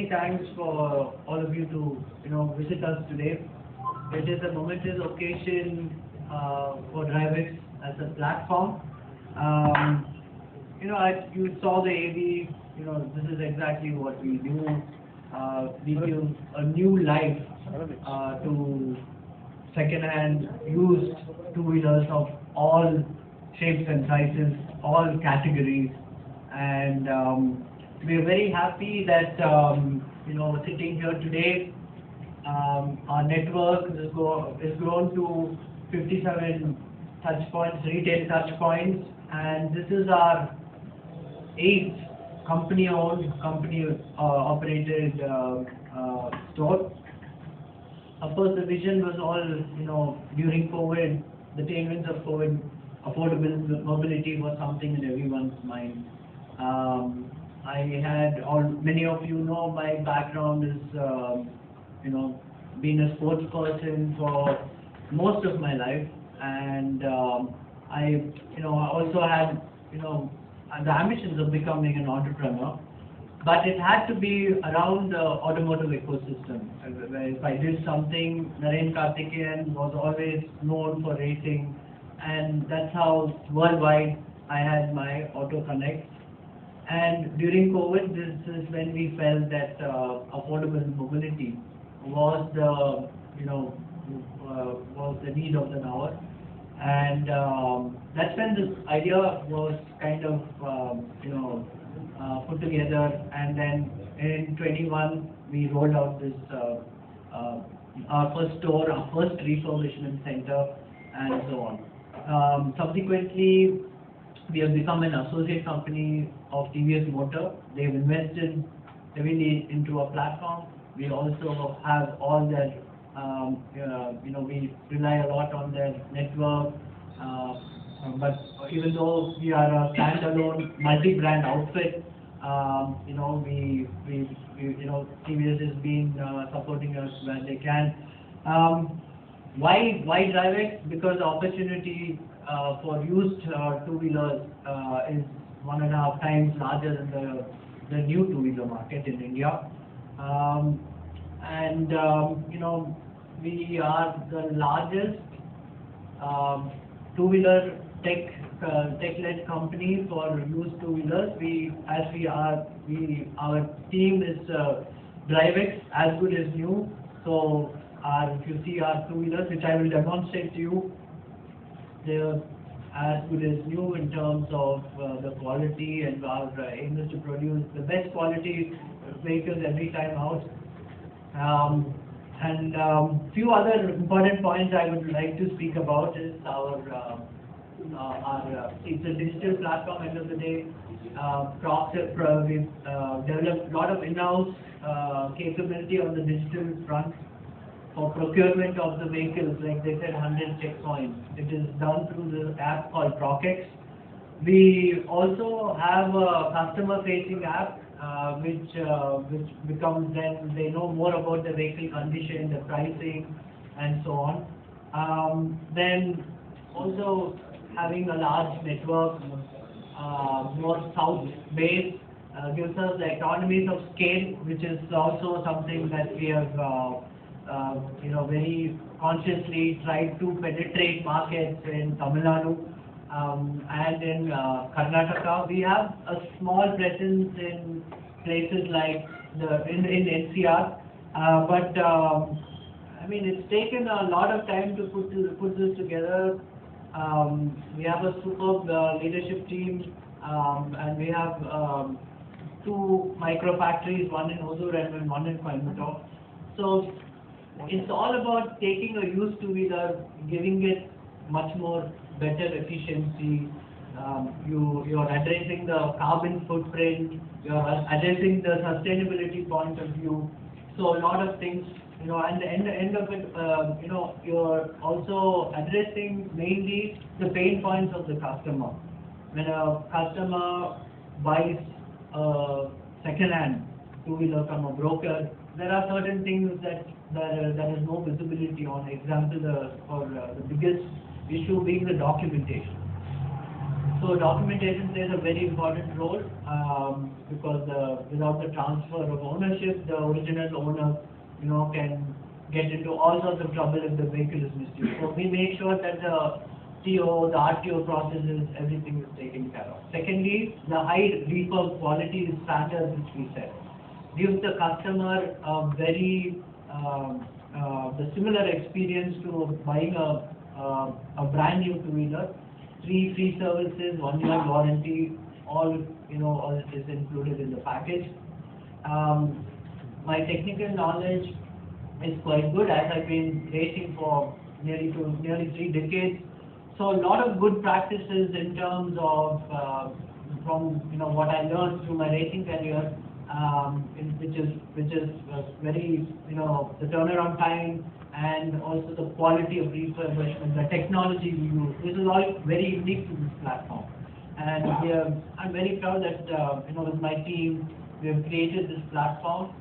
many thanks for all of you to visit us today. It is a momentous occasion for DriveX as a platform. You saw the AV. This is exactly what we do. We give a new life to second-hand used two-wheelers of all shapes and sizes, all categories, and we are very happy that sitting here today, our network is grown to 57 touch points, retail touch points, and this is our 8th company-owned, company-operated store. Of course, the vision was all, during COVID, the tailwinds of COVID, affordable mobility was something in everyone's mind. Many of you know my background is, being a sports person for most of my life, and I also had, the ambitions of becoming an entrepreneur. But it had to be around the automotive ecosystem. Where if I did something, Narain Karthikeyan was always known for racing, and that's how worldwide I had my Auto Connect. And during COVID, this is when we felt that affordable mobility was the need of the hour, and that's when this idea was kind of put together. And then in 21 we rolled out this our first store, our first refurbishment center, and so on. Subsequently, we have become an associate company of TVS Motor. They've invested heavily into a platform. We also have all their, we rely a lot on their network. But even though we are a standalone multi-brand outfit, TVS has been supporting us where they can. Why DriveX? Because the opportunity for used two-wheelers is 1.5 times larger than the new two-wheeler market in India. We are the largest two-wheeler tech-led company for used two-wheelers. Our team is DriveX, as good as new. So if you see our two-wheelers, which I will demonstrate to you, they're as good as new in terms of the quality, and our aim is to produce the best quality vehicles every time out. Few other important points I would like to speak about is it's a digital platform. End of the day, we've developed a lot of in-house capability on the digital front for procurement of the vehicles. Like they said, 100 checkpoints. It is done through the app called DriveX. We also have a customer-facing app, which becomes, then they know more about the vehicle condition, the pricing, and so on. Then also having a large network, more south-based, gives us the economies of scale, which is also something that we have very consciously tried to penetrate markets in Tamil Nadu and in Karnataka. We have a small presence in places like in NCR, but it's taken a lot of time to put this together. We have a superb leadership team, and we have 2 micro factories, one in Hosur and one in Coimbatore. So it's all about taking a used two-wheeler, giving it much more better efficiency. You're addressing the carbon footprint, you're addressing the sustainability point of view. So a lot of things, and the end of it, you're also addressing mainly the pain points of the customer. When a customer buys a second-hand two-wheeler from a broker, there are certain things that there is no visibility on. Example, the biggest issue being the documentation. So documentation plays a very important role because without the transfer of ownership, the original owner, can get into all sorts of trouble if the vehicle is misused. So we make sure that the TO, the RTO processes, everything is taken care of. Secondly, the high refurb quality standards which we set gives the customer a very the similar experience to buying a brand new two-wheeler. 3 free services, 1-year warranty, all is included in the package. My technical knowledge is quite good as I've been racing for nearly 3 decades. So a lot of good practices in terms of from what I learned through my racing career, which is very the turnaround time and also the quality of refurbishment, the technology we use. This is all very unique to this platform, and I'm very proud that with my team we have created this platform.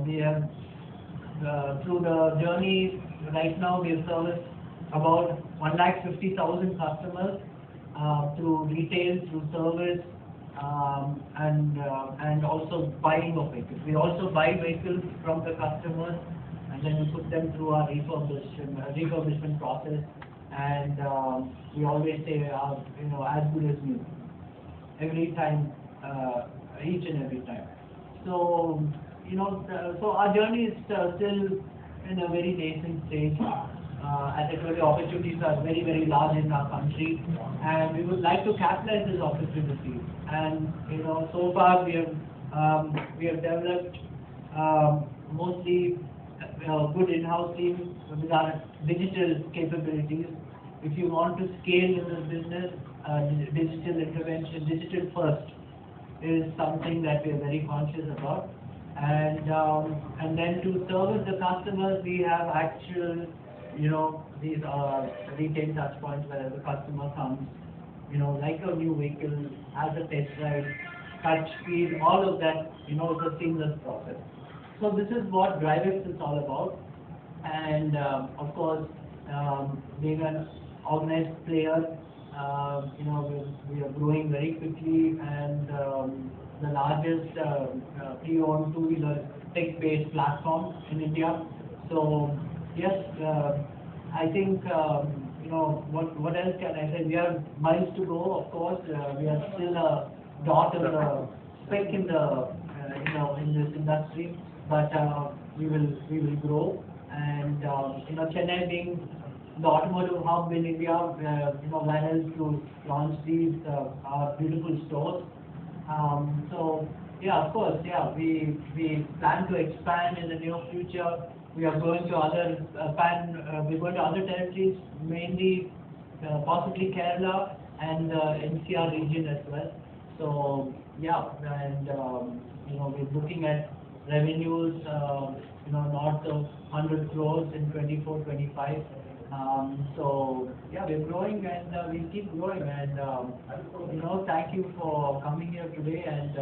We have through the journey right now we have serviced about 150,000 customers through retail, through service, and also buying of vehicles. We also buy vehicles from the customers, and then we put them through our refurbishment process. And we always say, as good as new, every time, each and every time. So so our journey is still in a very nascent stage. As I told you, opportunities are very, very large in our country, and we would like to capitalize this opportunity. And so far we have developed mostly good in-house team with our digital capabilities. If you want to scale in this business, digital intervention, digital first is something that we are very conscious about. And then to service the customers, we have actual these are retail touch points where the customer comes, like a new vehicle, has a test drive, touch feel, all of that, is a seamless process. So this is what DriveX is all about. And of course, being an organized player, we are growing very quickly, and the largest pre-owned two-wheeler tech-based platform in India. So yes, I think what else can I say? We have miles to go. Of course, we are still a dot of the speck in the in this industry, but we will grow. And Chennai being the automotive hub in India, that helps to launch these our beautiful stores. So yeah, of course, yeah, we plan to expand in the near future. We are going to other we're going to other territories, mainly possibly Kerala and NCR region as well. So yeah, and we're looking at revenues north of 100 crores in 24-25. So yeah, we're growing, and we'll keep growing. And thank you for coming here today. And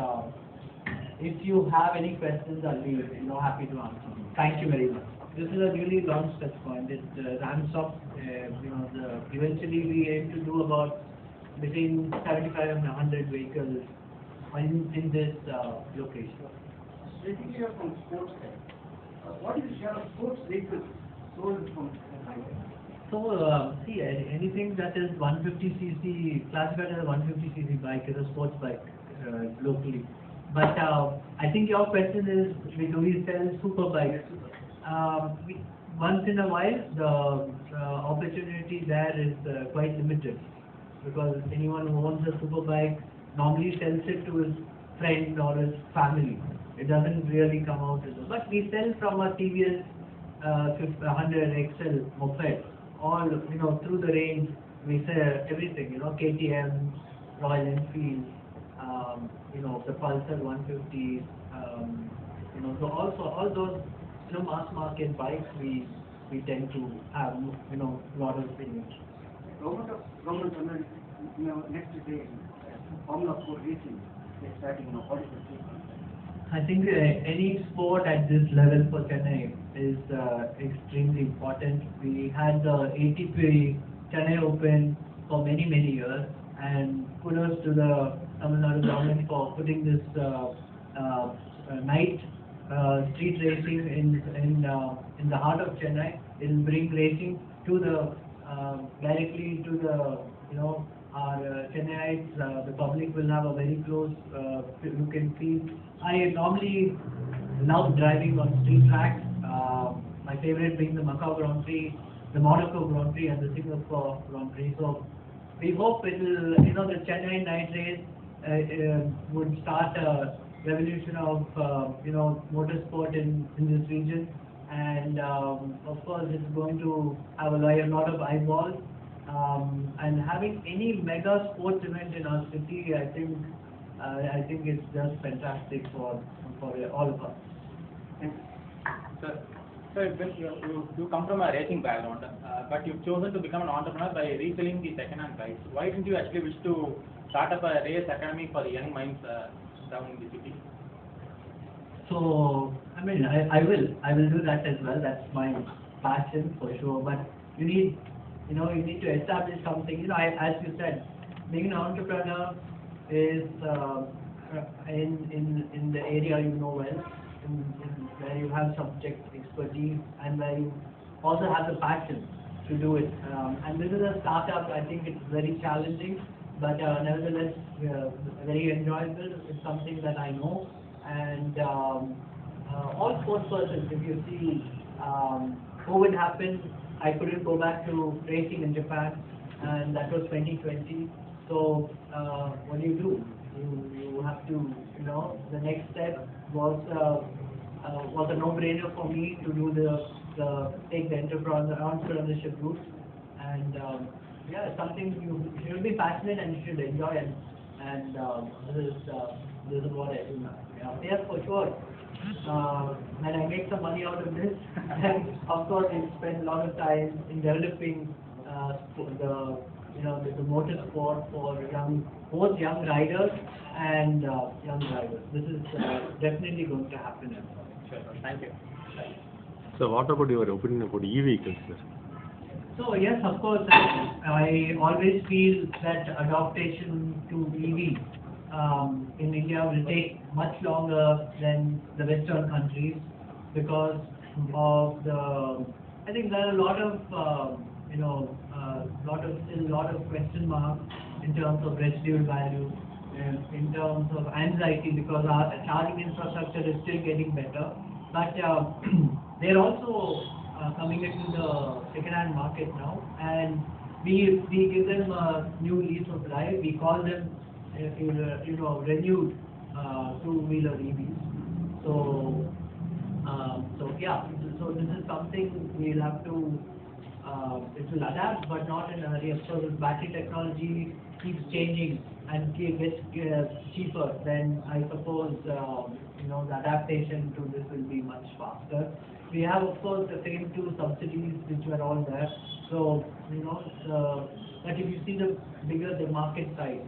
if you have any questions, I'll be happy to answer them. Thank you very much. This is a newly launched touch point. It ramps up. Eventually we aim to do about between 75 and 100 vehicles in this location. Basically, you're from sports side. What is the share of sports vehicles sold from Chennai? So see, anything that is 150cc, classified as a 150cc bike is a sports bike locally. But I think your question is, do we sell super bikes? Once in a while, the opportunity there is quite limited, because anyone who owns a super bike normally sells it to his friend or his family. It doesn't really come out as a, but we sell from a TVS 100 XL moped, all through the range. We sell everything, KTM, Royal Enfield, the Pulsar 150, so also all those mass market bikes we tend to have lot of range. Government next day Formula 4 racing is starting. What is the statement? I think any sport at this level for Chennai is extremely important. We had the ATP Chennai Open for many years, and kudos to the Tamil Nadu government for putting this night street racing in the heart of Chennai. It will bring racing to the directly to the our Chennaites. The public will have a very close look and feel. I normally love driving on street tracks. My favorite being the Macau Grand Prix, the Monaco Grand Prix, and the Singapore Grand Prix. So we hope it will, the Chennai night race would start a revolution of, motorsport in this region. And of course, it's going to have a lot of eyeballs. And having any mega sports event in our city, I think it's just fantastic for all of us. So you come from a racing background, but you've chosen to become an entrepreneur by reselling the second-hand bikes. Why didn't you actually wish to start up a race academy for young minds down in the city? So, I mean, I will do that as well. That's my passion for sure. But you need to establish something. As you said, being an entrepreneur is in the area you know well, where you have subject expertise and where you also have the passion to do it. And this is a startup. I think it's very challenging, but nevertheless very enjoyable. It's something that I know. And all sports persons, if you see, COVID happened, I couldn't go back to racing in Japan, and that was 2020. So what do? You have to, the next step was a no-brainer for me to do take the entrepreneurship route. And it's something you should be passionate and you should enjoy, and this is what I do now. Yes, for sure. When I make some money out of this, then of course I spend a lot of time in developing the motorsport for both young riders and young drivers. This is definitely going to happen. Sure. Thank you. So what about your opinion about e-vehicles, sir? So yes, of course, I always feel that adaptation to EV in India will take much longer than the Western countries because of I think there are a lot of question marks in terms of residual value, in terms of anxiety, because our charging infrastructure is still getting better. But they're also coming into the second-hand market now, and we give them a new lease of life. We call them renewed two-wheeler EVs. So this is something we'll have to. It will adapt, but not in a hurry. Of course, battery technology keeps changing and gets cheaper. Then I suppose the adaptation to this will be much faster. We have, of course, the FAME 2 subsidies which were all there. So but if you see the bigger the market size,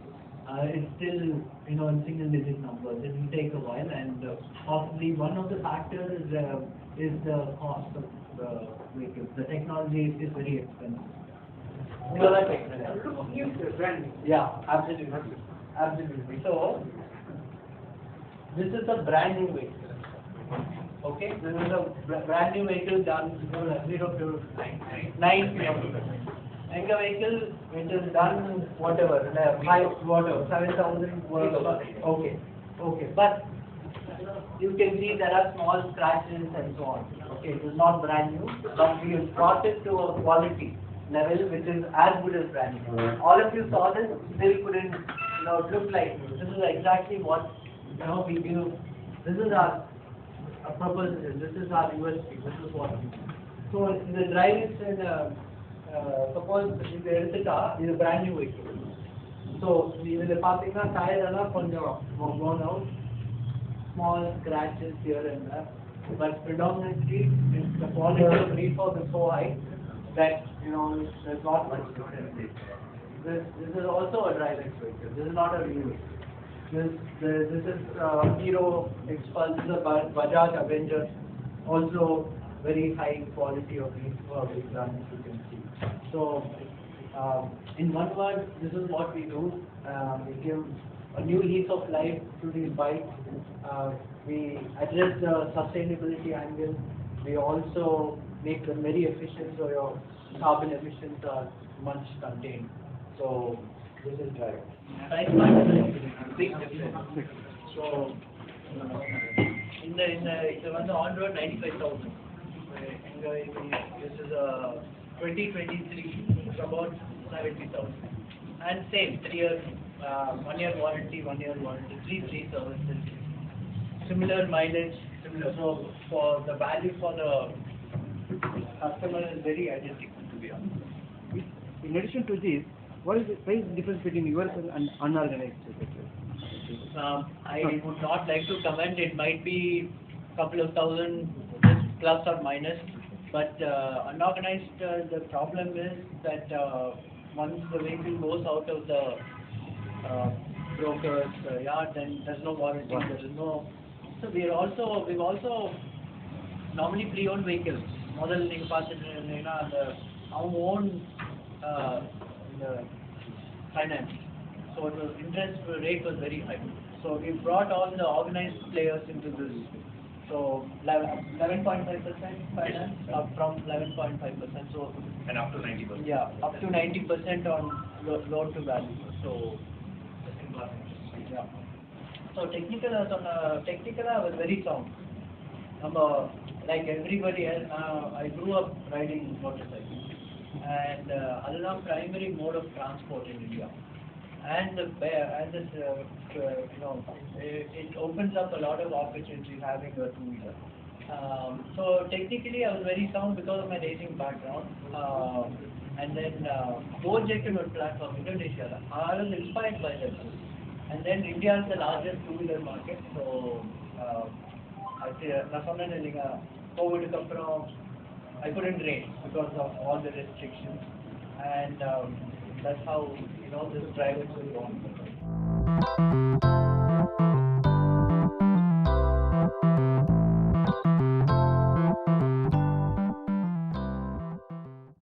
it's still in single-digit numbers. It will take a while, and possibly one of the factors is the cost of the vehicles. The technology is very expensive. Yeah, absolutely. So this is a brand new vehicle. Okay, this is a brand new vehicle done 0 to 9 kilometers. And the vehicle which is done 7,000 Okay, but you can see there are small scratches and so on. Okay, it is not brand new, but we have brought it to a quality level which is as good as brand new. All of you saw this, still couldn't look like new. This is exactly what we do. This is our purpose. This is our USP. This is what we do. So the DriveX and suppose if is a brand new vehicle. So we will tire worn out, small scratches here and there, but predominantly the quality of refurb is so high that there's not much difference. This is also a DriveX vehicle. This is not a new vehicle. This is Hero Expulse, this is a Bajaj Avenger, also very high quality of refurb is done, as you can see. So In one word, this is what we do. We give a new lease of life to these bikes. We address the sustainability angle. We also make them very efficient, so your carbon emissions are much contained. So this is DriveX. Price point is a big difference. So in the one on road 95,000. This is a 2023. It's about 70,000. And same 3 years, 1 year warranty, 3 services. Similar mileage, similar. So for the value for the customer is very identical, to be honest. In addition to this, what is the price difference between yours and unorganized sector? I would not like to comment. It might be a couple of thousand plus or minus, but unorganized, the problem is that once the vehicle goes out of the broker's yard, then there's no warranty, there is no. So we've also normally pre-owned vehicles. Model நீங்க பார்த்துட்டீங்கன்னா அந்த அவங்க own the finance. So the interest rate was very high. So we brought all the organized players into this. So 11.5% finance up from 11.5%. So And up to 90%. yeah, up to 90% on loan to value. So yeah. So technical I was very sound. Like everybody else, I grew up riding motorcycles, and Alana primary mode of transport in India, and this it opens up a lot of opportunities having a two-wheeler. So technically I was very sound because of my racing background, and then Gojek was platform Indonesia. I was inspired by them, and then India is the largest two-wheeler market. So நான் சொன்னேன் இல்லைங்க கோவிடுக்கு அப்புறம் I couldn't race because of all the restrictions, and that's how this DriveX will go on.